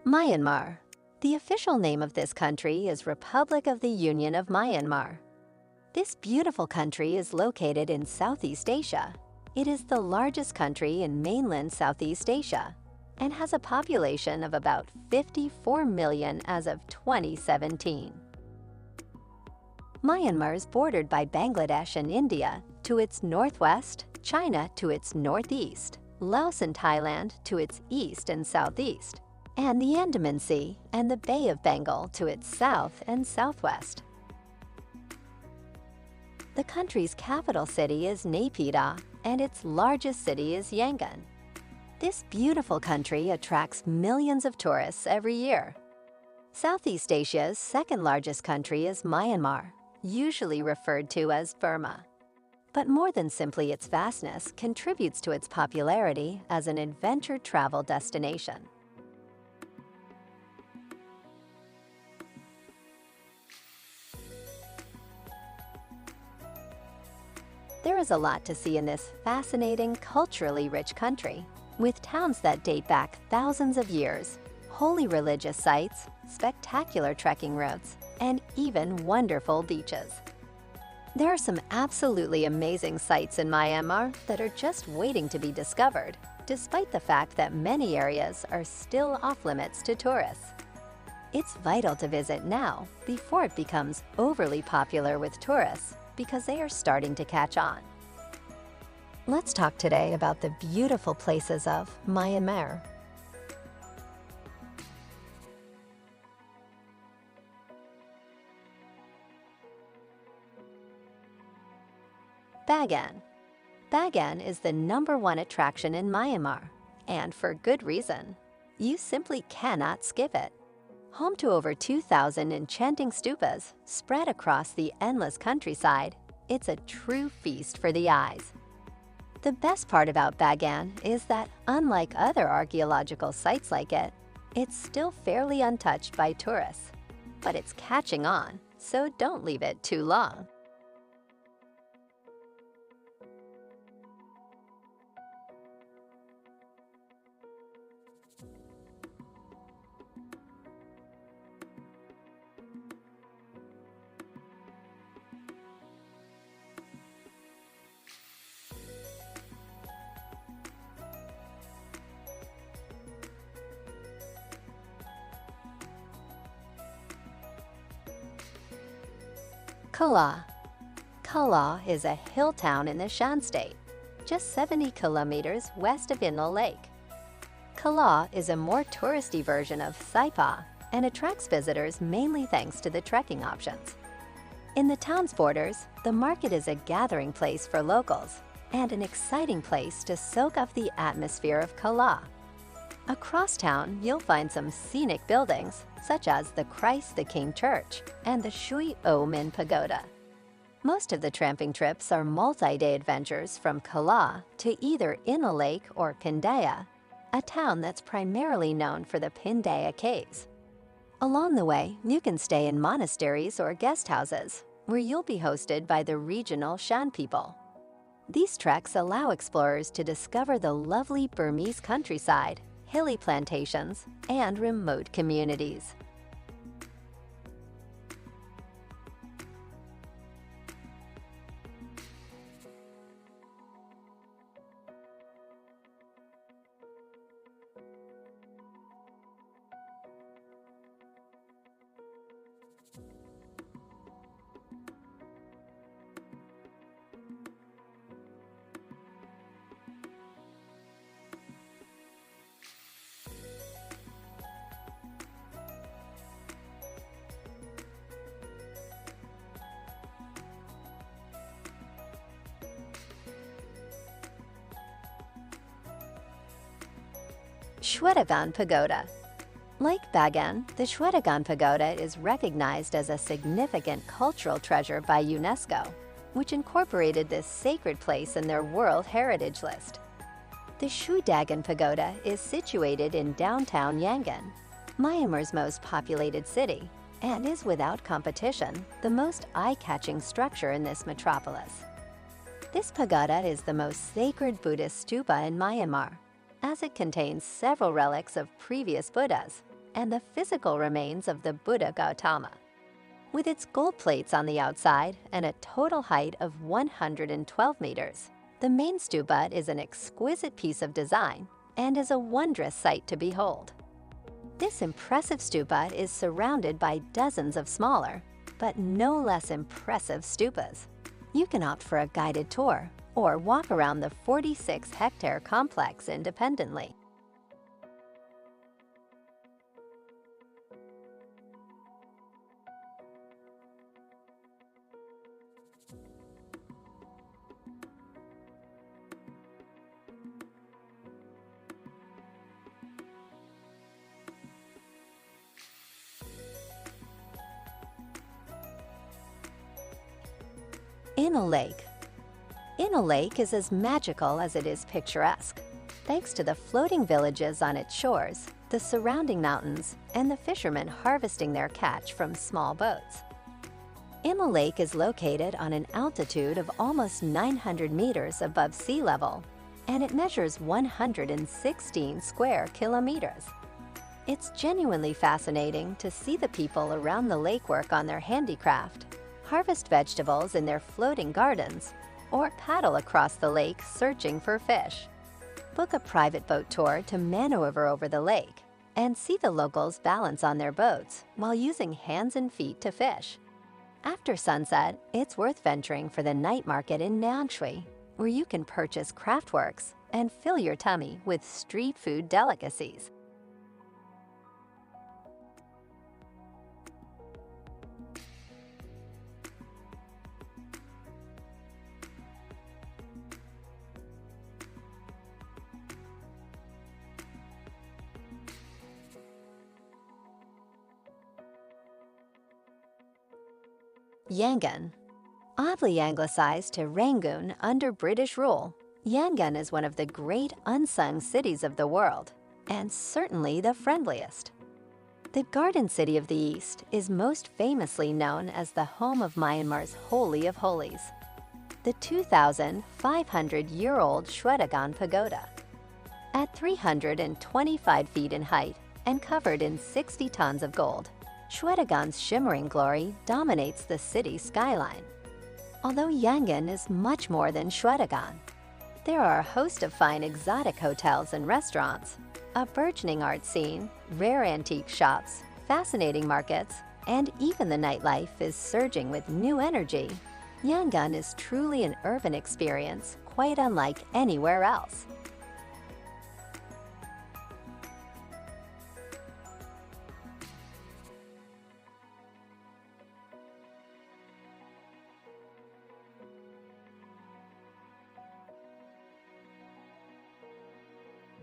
Myanmar. The official name of this country is Republic of the Union of Myanmar. This beautiful country is located in Southeast Asia. It is the largest country in mainland Southeast Asia and has a population of about 54 million as of 2017. Myanmar is bordered by Bangladesh and India to its northwest, China to its northeast, Laos and Thailand to its east and southeast, and the Andaman Sea and the Bay of Bengal to its south and southwest. The country's capital city is Naypyidaw, and its largest city is Yangon. This beautiful country attracts millions of tourists every year. Southeast Asia's second largest country is Myanmar, usually referred to as Burma. But more than simply its vastness contributes to its popularity as an adventure travel destination. There is a lot to see in this fascinating, culturally rich country, with towns that date back thousands of years, holy religious sites, spectacular trekking routes, and even wonderful beaches. There are some absolutely amazing sites in Myanmar that are just waiting to be discovered, despite the fact that many areas are still off-limits to tourists. It's vital to visit now before it becomes overly popular with tourists, because they are starting to catch on. Let's talk today about the beautiful places of Myanmar. Bagan. Bagan is the #1 attraction in Myanmar, and for good reason. You simply cannot skip it. Home to over 2,000 enchanting stupas spread across the endless countryside, it's a true feast for the eyes. The best part about Bagan is that, unlike other archaeological sites like it, it's still fairly untouched by tourists. But it's catching on, so don't leave it too long. Kalaw. Kalaw is a hill town in the Shan state, just 70 kilometers west of Inle Lake. Kalaw is a more touristy version of Hsipaw and attracts visitors mainly thanks to the trekking options. In the town's borders, the market is a gathering place for locals and an exciting place to soak up the atmosphere of Kalaw. Across town, you'll find some scenic buildings, such as the Christ the King Church and the Shwedagon Pagoda. Most of the tramping trips are multi-day adventures from Kalaw to either Inle Lake or Pindaya, a town that's primarily known for the Pindaya caves. Along the way, you can stay in monasteries or guest houses, where you'll be hosted by the regional Shan people. These treks allow explorers to discover the lovely Burmese countryside, hilly plantations, and remote communities. Shwedagon Pagoda. Like Bagan, the Shwedagon Pagoda is recognized as a significant cultural treasure by UNESCO, which incorporated this sacred place in their World Heritage List. The Shwedagon Pagoda is situated in downtown Yangon, Myanmar's most populated city, and is without competition the most eye-catching structure in this metropolis. This pagoda is the most sacred Buddhist stupa in Myanmar, as it contains several relics of previous Buddhas, and the physical remains of the Buddha Gautama. With its gold plates on the outside and a total height of 112 meters, the main stupa is an exquisite piece of design and is a wondrous sight to behold. This impressive stupa is surrounded by dozens of smaller, but no less impressive stupas. You can opt for a guided tour or walk around the 46-hectare complex independently. Inle Lake. Inle Lake is as magical as it is picturesque, thanks to the floating villages on its shores, the surrounding mountains, and the fishermen harvesting their catch from small boats. Inle Lake is located on an altitude of almost 900 meters above sea level, and it measures 116 square kilometers. It's genuinely fascinating to see the people around the lake work on their handicraft, harvest vegetables in their floating gardens, or paddle across the lake searching for fish. Book a private boat tour to maneuver over the lake and see the locals balance on their boats while using hands and feet to fish. After sunset, it's worth venturing for the night market in Nanshui, where you can purchase craftworks and fill your tummy with street food delicacies. Yangon. Oddly anglicized to Rangoon under British rule, Yangon is one of the great unsung cities of the world, and certainly the friendliest. The Garden City of the East is most famously known as the home of Myanmar's Holy of Holies, the 2,500-year-old Shwedagon Pagoda. At 325 feet in height and covered in 60 tons of gold, Shwedagon's shimmering glory dominates the city's skyline. Although Yangon is much more than Shwedagon, there are a host of fine exotic hotels and restaurants, a burgeoning art scene, rare antique shops, fascinating markets, and even the nightlife is surging with new energy. Yangon is truly an urban experience quite unlike anywhere else.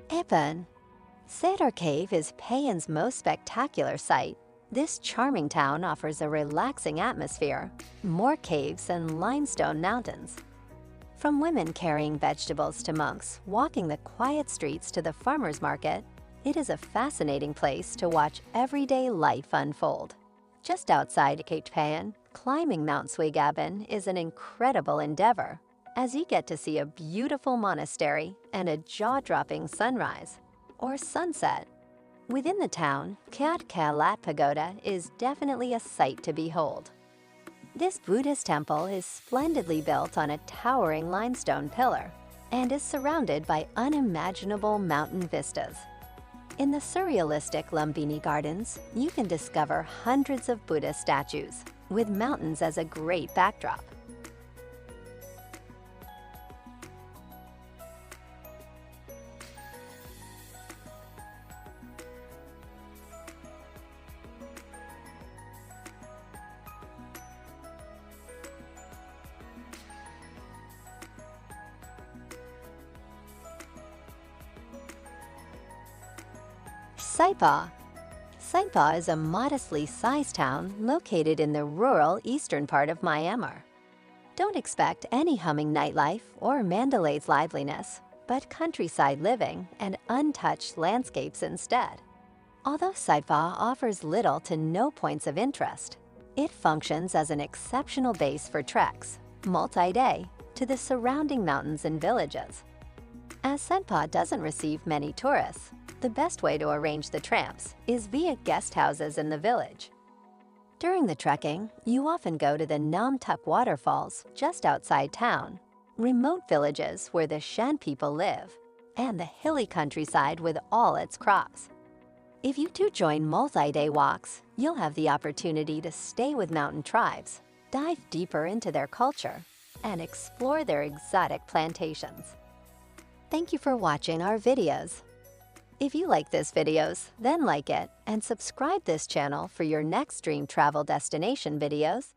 Hpa-an. Cedar Cave is Hpa-an's most spectacular sight. This charming town offers a relaxing atmosphere, more caves and limestone mountains. From women carrying vegetables to monks walking the quiet streets to the farmer's market, it is a fascinating place to watch everyday life unfold. Just outside Hpa-an, climbing Mount Shwedagon is an incredible endeavor, as you get to see a beautiful monastery and a jaw-dropping sunrise or sunset. Within the town, Kalaw Pagoda is definitely a sight to behold. This Buddhist temple is splendidly built on a towering limestone pillar and is surrounded by unimaginable mountain vistas. In the surrealistic Lumbini Gardens, you can discover hundreds of Buddha statues, with mountains as a great backdrop. Hsipaw. Hsipaw is a modestly sized town located in the rural eastern part of Myanmar. Don't expect any humming nightlife or Mandalay's liveliness, but countryside living and untouched landscapes instead. Although Hsipaw offers little to no points of interest, it functions as an exceptional base for treks, multi-day, to the surrounding mountains and villages. As Hsipaw doesn't receive many tourists, The best way to arrange the tramps is via guest houses in the village. During the trekking, you often go to the Nam Tuk waterfalls just outside town, remote villages where the Shan people live, and the hilly countryside with all its crops. If you do join multi-day walks, you'll have the opportunity to stay with mountain tribes, dive deeper into their culture, and explore their exotic plantations. Thank you for watching our videos. If you like this videos, then like it and subscribe this channel for your next dream travel destination videos